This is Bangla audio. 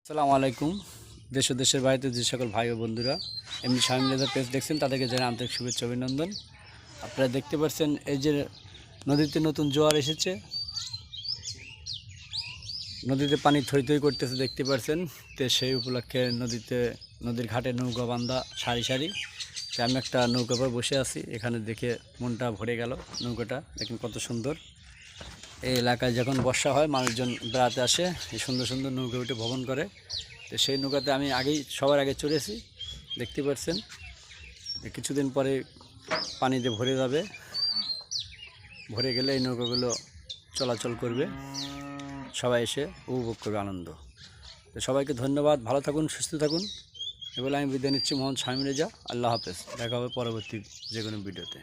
আসসালামু আলাইকুম। দেশ ও দেশের বাইরে যে সকল ভাই ও বন্ধুরা এমনি শামীম রেজা পেজ দেখছেন, তাদেরকে জানাই আন্তরিক শুভেচ্ছা অভিনন্দন। আপনারা দেখতে পাচ্ছেন এই যে নদীতে নতুন জোয়ার এসেছে, নদীতে পানি থই থই করতেছে দেখতে পাচ্ছেন। তো সেই উপলক্ষে নদীর ঘাটে নৌকা বান্ধা সারি সারি। তো আমি একটা নৌকা পর বসে আছি, এখানে দেখে মনটা ভরে গেল। নৌকাটা দেখেন কত সুন্দর। এই এলাকায় যখন বর্ষা হয় মানুষজন বেড়াতে আসে, এই সুন্দর সুন্দর নৌকা উঠে ভ্রমণ করে। তো সেই নৌকাতে আমি সবার আগে চড়েছি, দেখতে পাচ্ছেন। কিছুদিন পরে পানিতে ভরে যাবে, ভরে গেলে এই নৌকাগুলো চলাচল করবে, সবাই এসে উপভোগ করবে আনন্দ। তো সবাইকে ধন্যবাদ, ভালো থাকুন, সুস্থ থাকুন। এগুলো আমি বিদায় নিচ্ছি। মোহাম্মদ শামীম রেজা। আল্লাহ হাফেজ। দেখা হবে পরবর্তী যে কোনো ভিডিওতে।